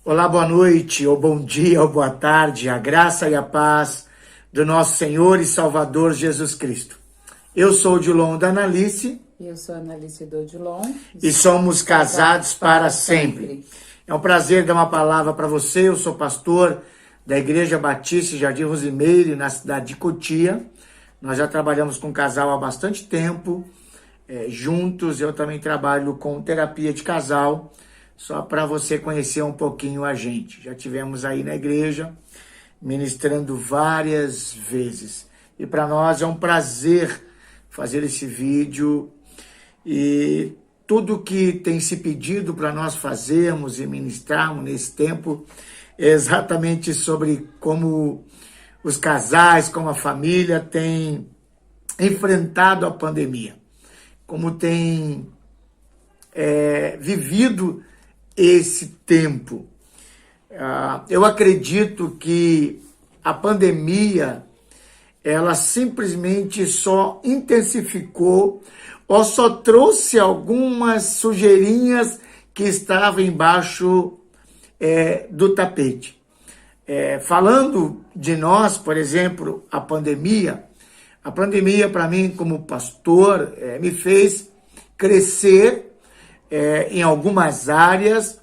Olá, boa noite, ou bom dia, ou boa tarde, a graça e a paz do nosso Senhor e Salvador Jesus Cristo. Eu sou o Dilon da Analice. Eu sou a Analice do Dilon. E somos casados para sempre. É um prazer dar uma palavra para você. Eu sou pastor da Igreja Batista Jardim Rosimeire, na cidade de Cotia. Nós já trabalhamos com casal há bastante tempo, juntos. Eu também trabalho com terapia de casal, só para você conhecer um pouquinho a gente. Já tivemos aí na igreja, ministrando várias vezes. E para nós é um prazer fazer esse vídeo. E tudo que tem se pedido para nós fazermos e ministrarmos nesse tempo é exatamente sobre como os casais, como a família tem enfrentado a pandemia, como tem vivido esse tempo. Eu acredito que a pandemia, ela simplesmente só intensificou ou só trouxe algumas sujeirinhas que estavam embaixo do tapete. Falando de nós, por exemplo, a pandemia para mim, como pastor, me fez crescer em algumas áreas,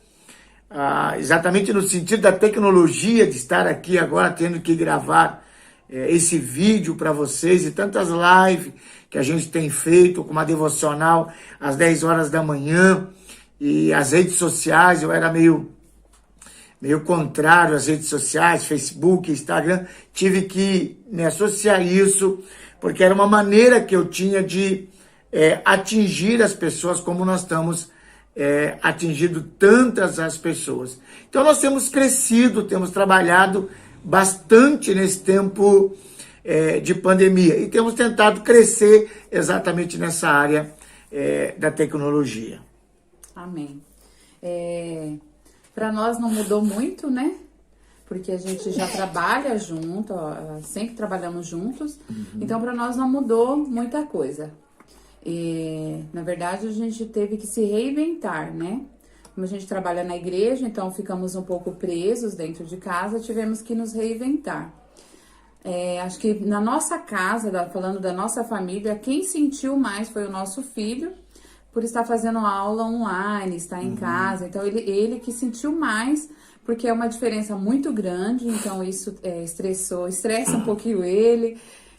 exatamente no sentido da tecnologia, de estar aqui agora tendo que gravar esse vídeo para vocês e tantas lives que a gente tem feito com uma devocional às 10 horas da manhã e as redes sociais. Eu era meio contrário às redes sociais, Facebook, Instagram. Tive que me associar a isso porque era uma maneira que eu tinha de atingir as pessoas como nós estamos atingindo tantas as pessoas. Então nós temos crescido, temos trabalhado bastante nesse tempo de pandemia e temos tentado crescer exatamente nessa área da tecnologia. Amém. Para nós não mudou muito, né? Porque a gente já trabalha junto, sempre trabalhamos juntos, então para nós não mudou muita coisa. E, na verdade, a gente teve que se reinventar, né? Como a gente trabalha na igreja, então ficamos um pouco presos dentro de casa, tivemos que nos reinventar. Acho que na nossa casa, falando da nossa família, quem sentiu mais foi o nosso filho, por estar fazendo aula online, estar em casa. Então, ele que sentiu mais, porque é uma diferença muito grande, então isso estressa um pouquinho ele,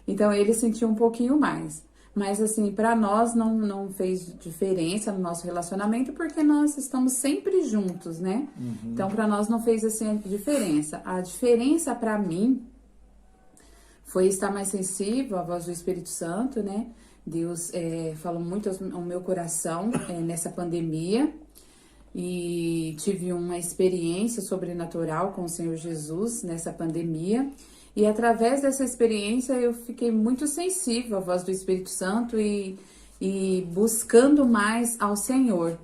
então ele sentiu um pouquinho mais. Mas assim, para nós não fez diferença no nosso relacionamento, porque nós estamos sempre juntos, né? Então, para nós não fez assim diferença. A diferença para mim foi estar mais sensível à voz do Espírito Santo, né? Deus falou muito ao meu coração nessa pandemia. E tive uma experiência sobrenatural com o Senhor Jesus nessa pandemia. E através dessa experiência eu fiquei muito sensível à voz do Espírito Santo e buscando mais ao Senhor,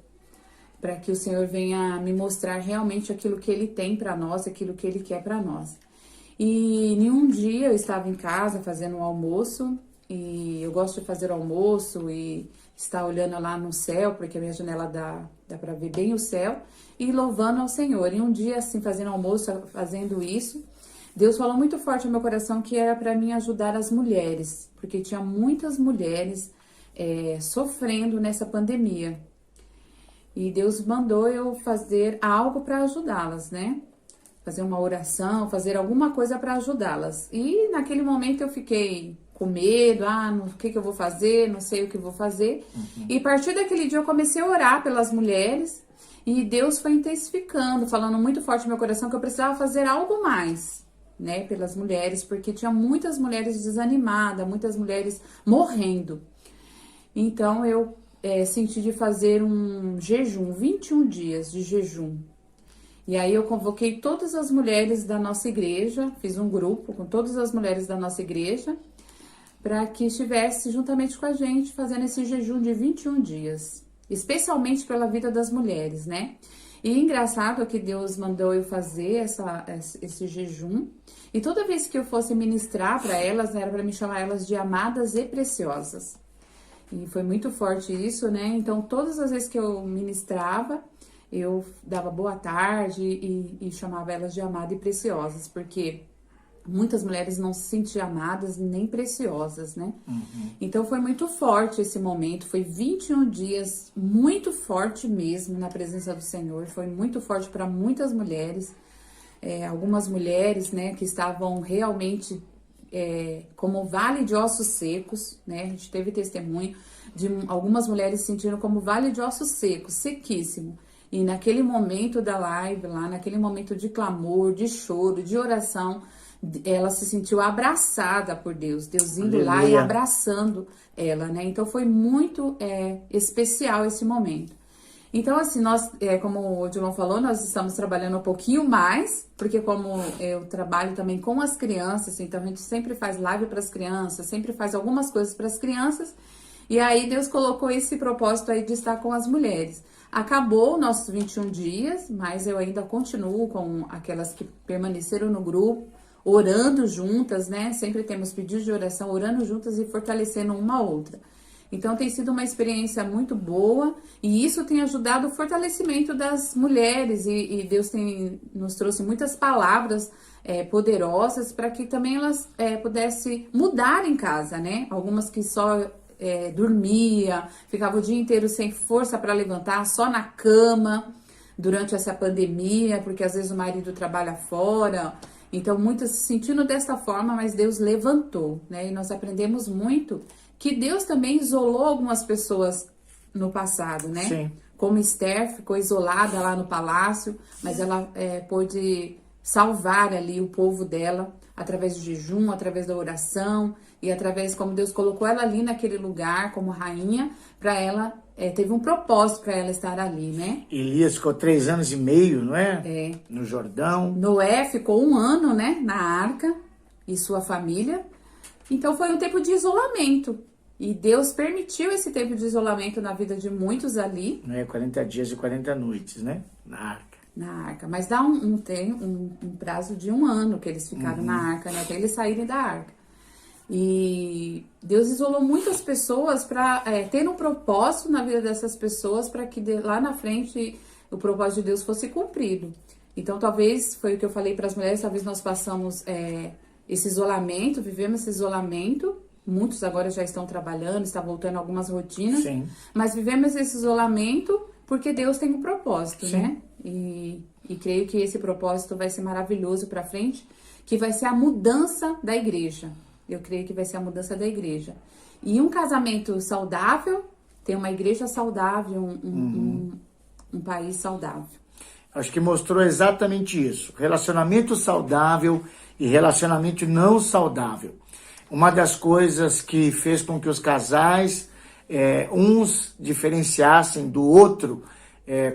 para que o Senhor venha me mostrar realmente aquilo que Ele tem para nós, aquilo que Ele quer para nós. E em um dia eu estava em casa fazendo um almoço, e eu gosto de fazer almoço e estar olhando lá no céu, porque a minha janela dá para ver bem o céu, e louvando ao Senhor. E um dia, assim, fazendo almoço, fazendo isso, Deus falou muito forte no meu coração que era para mim ajudar as mulheres, porque tinha muitas mulheres sofrendo nessa pandemia. E Deus mandou eu fazer algo para ajudá-las, né? Fazer uma oração, fazer alguma coisa para ajudá-las. E naquele momento eu fiquei com medo, o que eu vou fazer, não sei o que eu vou fazer. E a partir daquele dia eu comecei a orar pelas mulheres e Deus foi intensificando, falando muito forte no meu coração que eu precisava fazer algo mais, né, pelas mulheres, porque tinha muitas mulheres desanimadas, muitas mulheres morrendo. Então eu senti de fazer um jejum, 21 dias de jejum. E aí eu convoquei todas as mulheres da nossa igreja, fiz um grupo com todas as mulheres da nossa igreja, para que estivesse juntamente com a gente fazendo esse jejum de 21 dias, especialmente pela vida das mulheres, né? E engraçado que Deus mandou eu fazer esse jejum, e toda vez que eu fosse ministrar para elas, era para me chamar elas de amadas e preciosas. E foi muito forte isso, né? Então, todas as vezes que eu ministrava, eu dava boa tarde e chamava elas de amadas e preciosas, porque muitas mulheres não se sentiam amadas nem preciosas, né? Então foi muito forte esse momento, foi 21 dias muito forte mesmo na presença do Senhor, foi muito forte para muitas mulheres, algumas mulheres, né, que estavam realmente como vale de ossos secos, né? A gente teve testemunho de algumas mulheres se sentindo como vale de ossos secos, sequíssimo. E naquele momento da live, lá naquele momento de clamor, de choro, de oração, ela se sentiu abraçada por Deus, Deus indo Aleluia. lá e abraçando ela, né? Então foi muito especial esse momento. Então, assim, nós, como o Odilon falou, nós estamos trabalhando um pouquinho mais, porque como eu trabalho também com as crianças, então a gente sempre faz live para as crianças, sempre faz algumas coisas para as crianças, e aí Deus colocou esse propósito aí de estar com as mulheres. Acabou nossos 21 dias, mas eu ainda continuo com aquelas que permaneceram no grupo, orando juntas, né? Sempre temos pedidos de oração, orando juntas e fortalecendo uma a outra. Então tem sido uma experiência muito boa e isso tem ajudado o fortalecimento das mulheres e Deus nos trouxe muitas palavras poderosas para que também elas pudessem mudar em casa, né? Algumas que só dormia, ficava o dia inteiro sem força para levantar, só na cama durante essa pandemia, porque às vezes o marido trabalha fora. Então muitas se sentindo dessa forma, mas Deus levantou, né? E nós aprendemos muito que Deus também isolou algumas pessoas no passado, né? Sim. Como Esther ficou isolada lá no palácio, mas ela pôde salvar ali o povo dela através do jejum, através da oração e através como Deus colocou ela ali naquele lugar como rainha, para ela teve um propósito para ela estar ali, né? Elias ficou 3 anos e meio, não é? No Jordão. Noé ficou 1 ano, né, na arca e sua família. Então foi um tempo de isolamento. E Deus permitiu esse tempo de isolamento na vida de muitos ali. 40 dias e 40 noites, né? Na arca. Na arca. Mas dá um prazo de 1 ano que eles ficaram na arca, né? Até eles saírem da arca. E Deus isolou muitas pessoas para ter um propósito na vida dessas pessoas para que lá na frente o propósito de Deus fosse cumprido. Então talvez, foi o que eu falei para as mulheres, talvez nós passamos esse isolamento, vivemos esse isolamento. Muitos agora já estão trabalhando, está voltando a algumas rotinas. Sim. Mas vivemos esse isolamento porque Deus tem um propósito, Sim. né? E creio que esse propósito vai ser maravilhoso para frente, que vai ser a mudança da igreja. Eu creio que vai ser a mudança da igreja. E um casamento saudável, tem uma igreja saudável, um país saudável. Acho que mostrou exatamente isso. Relacionamento saudável e relacionamento não saudável. Uma das coisas que fez com que os casais, uns diferenciassem do outro,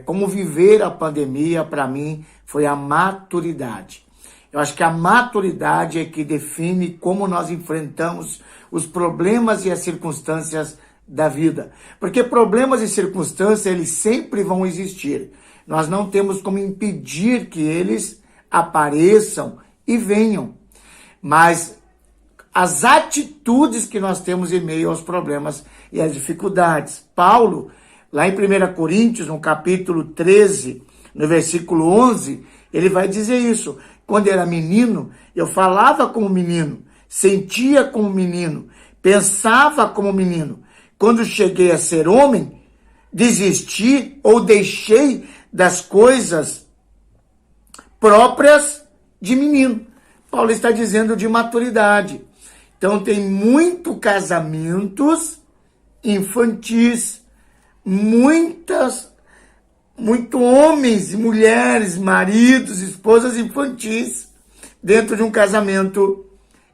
como viver a pandemia, para mim, foi a maturidade. Eu acho que a maturidade é que define como nós enfrentamos os problemas e as circunstâncias da vida. Porque problemas e circunstâncias, eles sempre vão existir. Nós não temos como impedir que eles apareçam e venham. Mas as atitudes que nós temos em meio aos problemas e às dificuldades. Paulo, lá em 1 Coríntios, no capítulo 13, no versículo 11, ele vai dizer isso. Quando era menino, eu falava como menino, sentia como menino, pensava como menino. Quando cheguei a ser homem, desisti ou deixei das coisas próprias de menino. Paulo está dizendo de maturidade. Então tem muito casamentos infantis, muito homens e mulheres, maridos, esposas infantis dentro de um casamento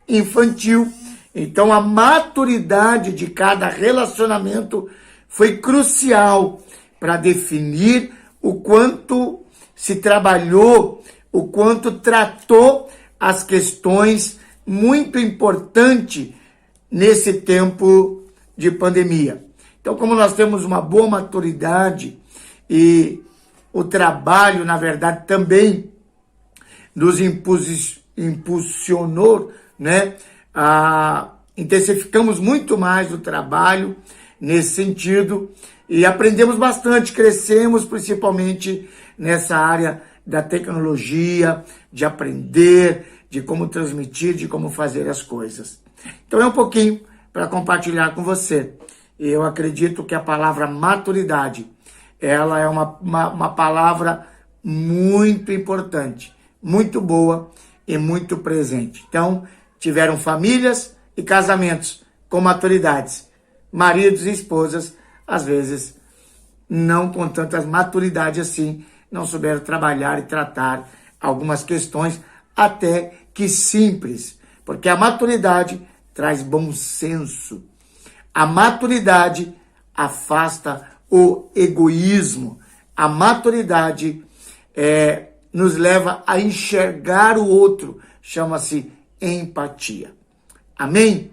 infantil. Então a maturidade de cada relacionamento foi crucial para definir o quanto se trabalhou, o quanto tratou as questões muito importantes nesse tempo de pandemia. Então, como nós temos uma boa maturidade e o trabalho, na verdade, também nos impulsionou, né? Intensificamos muito mais o trabalho, nesse sentido e aprendemos bastante, crescemos principalmente nessa área da tecnologia, de aprender, de como transmitir, de como fazer as coisas. Então é um pouquinho para compartilhar com você. Eu acredito que a palavra maturidade, ela é uma palavra muito importante, muito boa e muito presente. Então, tiveram famílias e casamentos com maturidades. Maridos e esposas, às vezes, não com tanta maturidade assim, não souberam trabalhar e tratar algumas questões, até que simples, porque a maturidade traz bom senso. A maturidade afasta o egoísmo. A maturidade nos leva a enxergar o outro, chama-se empatia. Amém?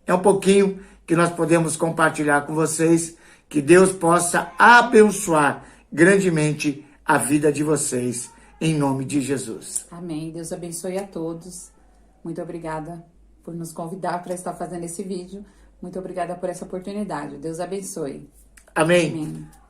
É um pouquinho que nós podemos compartilhar com vocês, que Deus possa abençoar grandemente a vida de vocês, em nome de Jesus. Amém. Deus abençoe a todos. Muito obrigada por nos convidar para estar fazendo esse vídeo. Muito obrigada por essa oportunidade. Deus abençoe. Amém. Amém.